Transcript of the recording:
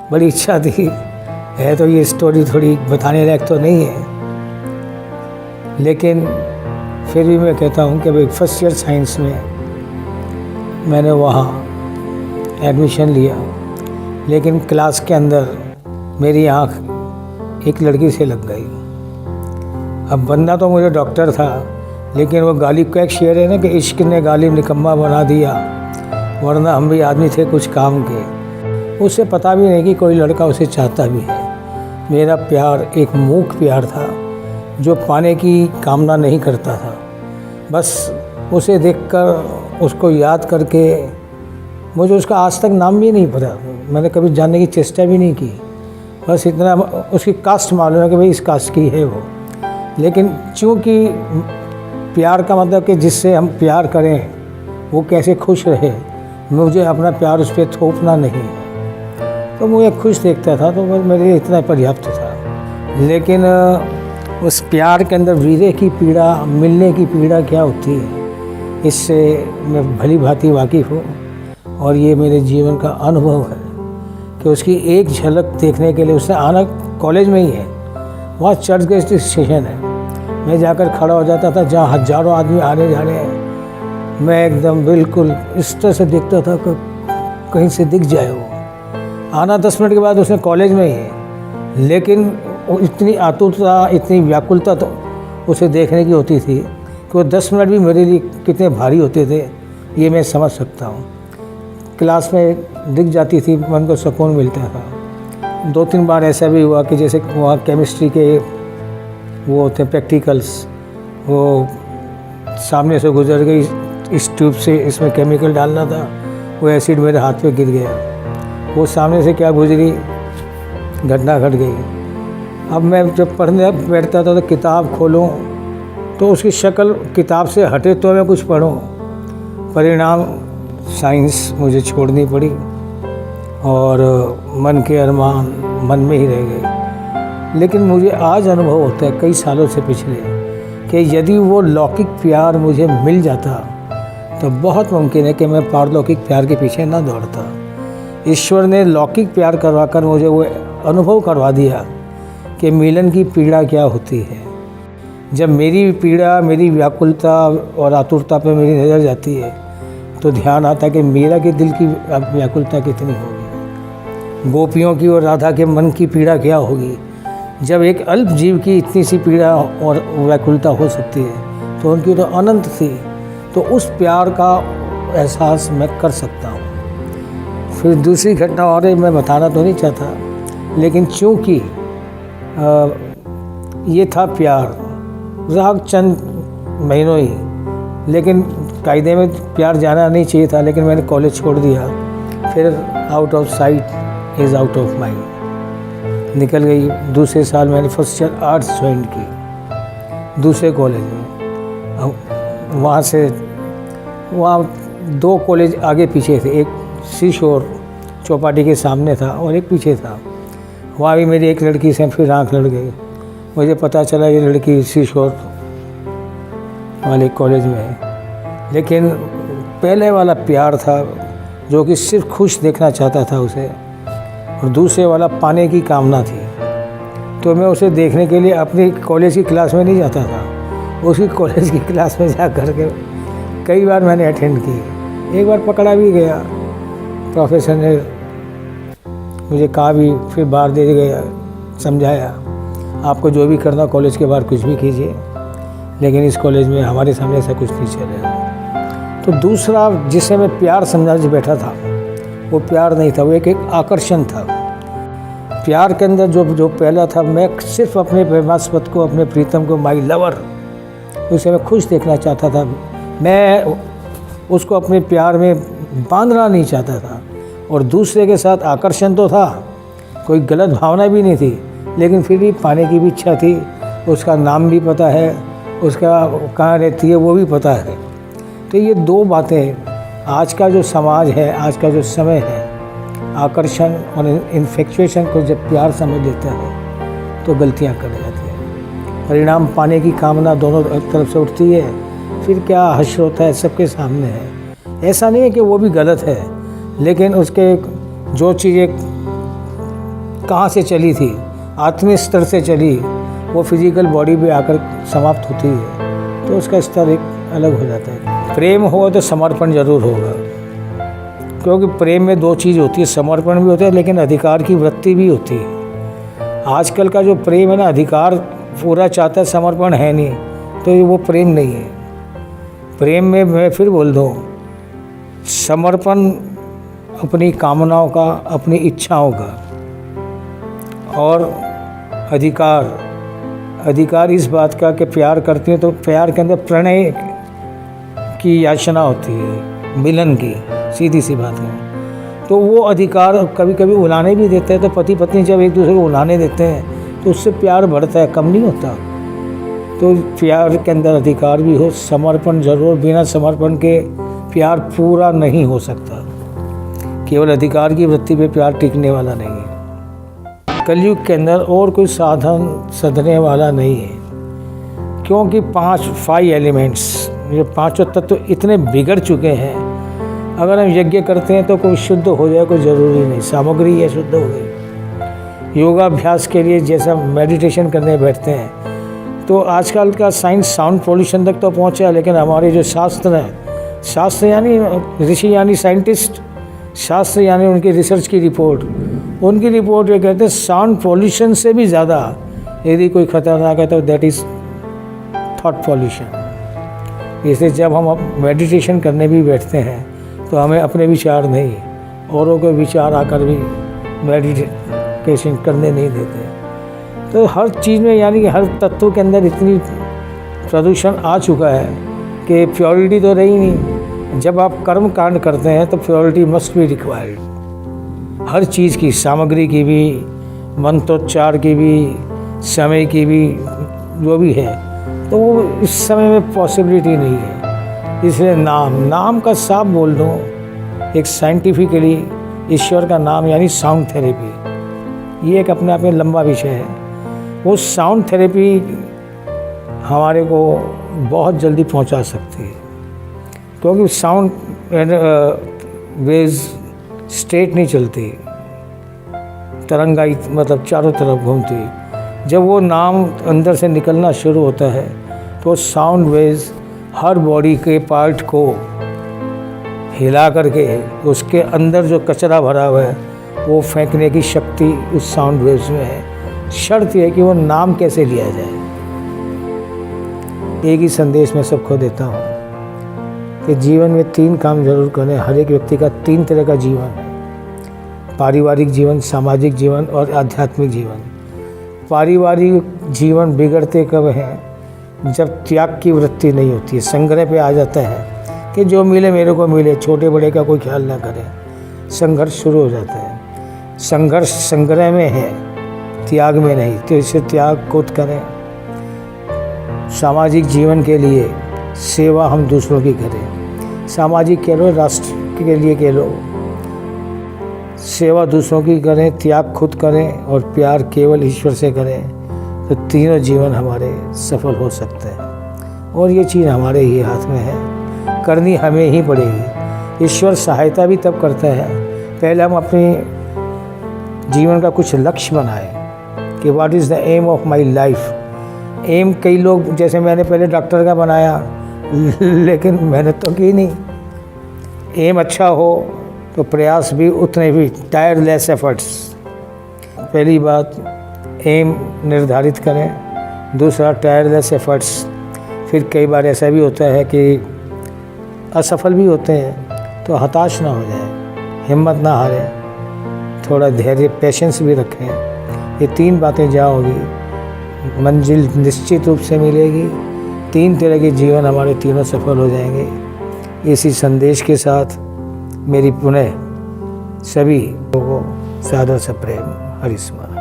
बड़ी इच्छा थी। है तो ये स्टोरी थोड़ी बताने लायक तो नहीं है, लेकिन फिर भी मैं कहता हूँ कि भाई फर्स्ट ईयर साइंस में मैंने वहाँ एडमिशन लिया, लेकिन क्लास के अंदर मेरी आँख एक लड़की से लग गई। अब बनना तो मुझे डॉक्टर था, लेकिन वो गालिब का एक शेर है ना कि इश्क ने गालिब निकम्मा बना दिया, वरना हम भी आदमी थे कुछ काम के। उसे पता भी नहीं कि कोई लड़का उसे चाहता भी है। मेरा प्यार एक मूक प्यार था जो पाने की कामना नहीं करता था। बस उसे देखकर, उसको याद करके, मुझे उसका आज तक नाम भी नहीं पता, मैंने कभी जानने की चेष्टा भी नहीं की। बस इतना उसकी कास्ट मालूम है कि भाई इस कास्ट की है वो। लेकिन चूँकि प्यार का मतलब कि जिससे हम प्यार करें वो कैसे खुश रहे, मुझे अपना प्यार उस पर थोपना नहीं है। तो मुझे खुश देखता था तो मेरे लिए इतना पर्याप्त था। लेकिन उस प्यार के अंदर वीरे की पीड़ा, मिलने की पीड़ा क्या होती है, इससे मैं भली भांति वाकिफ़ हूँ। और ये मेरे जीवन का अनुभव है कि उसकी एक झलक देखने के लिए उसने आना कॉलेज में ही है, वहाँ चर्च गेट स्टेशन है। मैं जाकर खड़ा हो जाता था जहाँ हज़ारों आदमी आने जा रहे हैं। मैं एकदम बिल्कुल इस तरह से देखता था कि कहीं से दिख जाए वो। आना 10 मिनट के बाद उसने कॉलेज में ही है, लेकिन इतनी आतुरता, इतनी व्याकुलता तो उसे देखने की होती थी कि वो 10 मिनट भी मेरे लिए कितने भारी होते थे, ये मैं समझ सकता हूँ। क्लास में दिख जाती थी, मन को सुकून मिलता था। 2-3 बार ऐसा भी हुआ कि जैसे वहाँ केमिस्ट्री के वो होते हैं प्रैक्टिकल्स, वो सामने से गुजर गई, इस ट्यूब से इसमें केमिकल डालना था, वो एसिड मेरे हाथ पे गिर गया। वो सामने से क्या गुजरी, घटना घट गई। अब मैं जब पढ़ने बैठता था तो किताब खोलूं तो उसकी शक्ल किताब से हटे तो मैं कुछ पढूं। परिणाम साइंस मुझे छोड़नी पड़ी और मन के अरमान मन में ही रह गए। लेकिन मुझे आज अनुभव होता है कई सालों से पिछले कि यदि वो लौकिक प्यार मुझे मिल जाता तो बहुत मुमकिन है कि मैं पारलौकिक प्यार के पीछे ना दौड़ता। ईश्वर ने लौकिक प्यार करवाकर मुझे वो अनुभव करवा दिया कि मिलन की पीड़ा क्या होती है। जब मेरी पीड़ा, मेरी व्याकुलता और आतुरता पे मेरी नज़र जाती है तो ध्यान आता कि मेरा के दिल की व्याकुलता कितनी होगी, गोपियों की और राधा के मन की पीड़ा क्या होगी। जब एक अल्प जीव की इतनी सी पीड़ा और व्याकुलता हो सकती है तो उनकी तो अनंत थी। तो उस प्यार का एहसास मैं कर सकता हूँ। फिर दूसरी घटना और मैं बताना तो नहीं चाहता, लेकिन चूँकि ये था प्यार, रहा चंद महीनों ही, लेकिन कायदे में प्यार जाना नहीं चाहिए था, लेकिन मैंने कॉलेज छोड़ दिया। फिर out of site is out of mind निकल गई। दूसरे साल मैंने फर्स्ट ईयर आर्ट्स ज्वाइन की दूसरे कॉलेज में। अब वहाँ 2 कॉलेज आगे पीछे थे, एक सीशोर चौपाटी के सामने था और एक पीछे था। वहाँ भी मेरी एक लड़की से फिर आँख लड़ गई। मुझे पता चला ये लड़की सीशोर वाले कॉलेज में है, लेकिन पहले वाला प्यार था जो कि सिर्फ खुश देखना चाहता था उसे, और दूसरे वाला पाने की कामना थी। तो मैं उसे देखने के लिए अपनी कॉलेज की क्लास में नहीं जाता था, उसकी कॉलेज की क्लास में जा कर के कई बार मैंने अटेंड की। एक बार पकड़ा भी गया, प्रोफेसर ने मुझे कहा भी, फिर बाहर दे गया, समझाया आपको जो भी करना कॉलेज के बाहर कुछ भी कीजिए, लेकिन इस कॉलेज में हमारे सामने ऐसा कुछ नहीं चलेगा। तो दूसरा जिसे मैं प्यार समझा बैठा था वो प्यार नहीं था, वो एक आकर्षण था। प्यार के अंदर जो पहला था, मैं सिर्फ अपने प्रेमास्पद को, अपने प्रीतम को, माई लवर, उसे मैं खुश देखना चाहता था। मैं उसको अपने प्यार में बांधना नहीं चाहता था। और दूसरे के साथ आकर्षण तो था, कोई गलत भावना भी नहीं थी, लेकिन फिर भी पाने की भी इच्छा थी। उसका नाम भी पता है, उसका कहाँ रहती है वो भी पता है। तो ये 2 बातें आज का जो समाज है, आज का जो समय है, आकर्षण और इन्फेक्चुएशन को जब प्यार समझ लेता है तो गलतियाँ कर जाती हैं। परिणाम पाने की कामना दोनों तरफ से उठती है, फिर क्या हश्र होता है सबके सामने है। ऐसा नहीं है कि वो भी गलत है, लेकिन उसके जो चीज़ें कहाँ से चली थी, आत्मिक स्तर से चली, वो फिजिकल बॉडी पे आकर समाप्त होती है, तो उसका स्तर एक अलग हो जाता है। प्रेम होगा तो समर्पण जरूर होगा, क्योंकि प्रेम में दो चीज़ होती है, समर्पण भी होता है लेकिन अधिकार की वृत्ति भी होती है। आजकल का जो प्रेम है ना, अधिकार पूरा चाहता है, समर्पण है नहीं, तो ये वो प्रेम नहीं है। प्रेम में मैं फिर बोल दूँ, समर्पण अपनी कामनाओं का, अपनी इच्छाओं का, और अधिकार इस बात का कि प्यार करती हैं तो प्यार के अंदर प्रणय की याचना होती है, मिलन की, सीधी सी बात है। तो वो अधिकार कभी कभी उलाने भी देते हैं, तो पति पत्नी जब एक दूसरे को उलाने देते हैं तो उससे प्यार बढ़ता है, कम नहीं होता। तो प्यार के अंदर अधिकार भी हो, समर्पण जरूर, बिना समर्पण के प्यार पूरा नहीं हो सकता। केवल अधिकार की वृत्ति पे प्यार टिकने वाला नहीं है। कलयुग के अंदर और कोई साधन सधने वाला नहीं है, क्योंकि 5 एलिमेंट्स, ये पांचों तत्व इतने बिगड़ चुके हैं। अगर हम यज्ञ करते हैं तो कोई शुद्ध हो जाए, कोई ज़रूरी नहीं, सामग्री है शुद्ध हो गई। योगाभ्यास के लिए जैसा मेडिटेशन करने बैठते हैं, तो आजकल का साइंस साउंड पोल्यूशन तक तो पहुंचा, लेकिन हमारे जो शास्त्र हैं, शास्त्र यानी ऋषि यानी साइंटिस्ट, शास्त्र यानी उनकी रिसर्च की रिपोर्ट, उनकी रिपोर्ट ये कहते हैं साउंड पोल्यूशन से भी ज़्यादा यदि कोई खतरनाक है तो दैट इज़ थॉट पोल्यूशन। इसलिए जब हम मेडिटेशन करने भी बैठते हैं तो हमें अपने विचार नहीं, औरों के विचार आकर भी मेडिटेशन करने नहीं देते। तो हर चीज़ में यानी कि हर तत्व के अंदर इतनी प्रदूषण आ चुका है कि प्योरिटी तो रही नहीं। जब आप कर्म कांड करते हैं तो प्योरिटी मस्ट बी रिक्वायर्ड, हर चीज़ की, सामग्री की भी, मंत्रोच्चार की भी, समय की भी, जो भी है, तो वो इस समय में पॉसिबिलिटी नहीं है। इसलिए नाम का साफ बोल दूँ, एक साइंटिफिकली ईश्वर का नाम यानी साउंड थेरेपी, ये एक अपने आप में लंबा विषय है। वो साउंड थेरेपी हमारे को बहुत जल्दी पहुंचा सकती है, क्योंकि साउंड वेव्स स्ट्रेट नहीं चलती, तरंगाई मतलब चारों तरफ घूमती। जब वो नाम अंदर से निकलना शुरू होता है तो साउंड वेव्स हर बॉडी के पार्ट को हिला करके उसके अंदर जो कचरा भरा हुआ है वो फेंकने की शक्ति उस साउंड वेव्स में है। शर्त यह है कि वो नाम कैसे लिया जाए। एक ही संदेश मैं सबको देता हूँ कि जीवन में 3 काम जरूर करें। हर एक व्यक्ति का 3 तरह का जीवन है, पारिवारिक जीवन, सामाजिक जीवन और आध्यात्मिक जीवन। पारिवारिक जीवन बिगड़ते कब है? जब त्याग की वृत्ति नहीं होती है, संग्रह पे आ जाता है कि जो मिले मेरे को मिले, छोटे बड़े का कोई ख्याल ना करे, संघर्ष शुरू हो जाता है। संघर्ष संग्रह में है, त्याग में नहीं, तो इसे त्याग खुद करें। सामाजिक जीवन के लिए सेवा हम दूसरों की करें, सामाजिक कह लो, राष्ट्र के लिए कह लो, सेवा दूसरों की करें, त्याग खुद करें और प्यार केवल ईश्वर से करें, तो तीनों जीवन हमारे सफल हो सकते हैं। और ये चीज़ हमारे ही हाथ में है, करनी हमें ही पड़ेगी। ईश्वर सहायता भी तब करता है, पहले हम अपने जीवन का कुछ लक्ष्य बनाएं कि what is the aim of my life. Aim कई लोग, जैसे मैंने पहले डॉक्टर का बनाया लेकिन मेहनत तो की नहीं। एम अच्छा हो तो प्रयास भी उतने भी, टायरलेस एफर्ट्स। पहली बात एम निर्धारित करें, दूसरा टायरलेस एफर्ट्स। फिर कई बार ऐसा भी होता है कि असफल भी होते हैं, तो हताश ना हो जाए, हिम्मत ना हारें, थोड़ा धैर्य, पेशेंस भी रखें। ये 3 बातें जहाँ होगी मंजिल निश्चित रूप से मिलेगी। 3 तरह के जीवन हमारे तीनों सफल हो जाएंगे। इसी संदेश के साथ मेरी पुनः सभी लोगों को सादर से प्रेम, हरि स्मरण।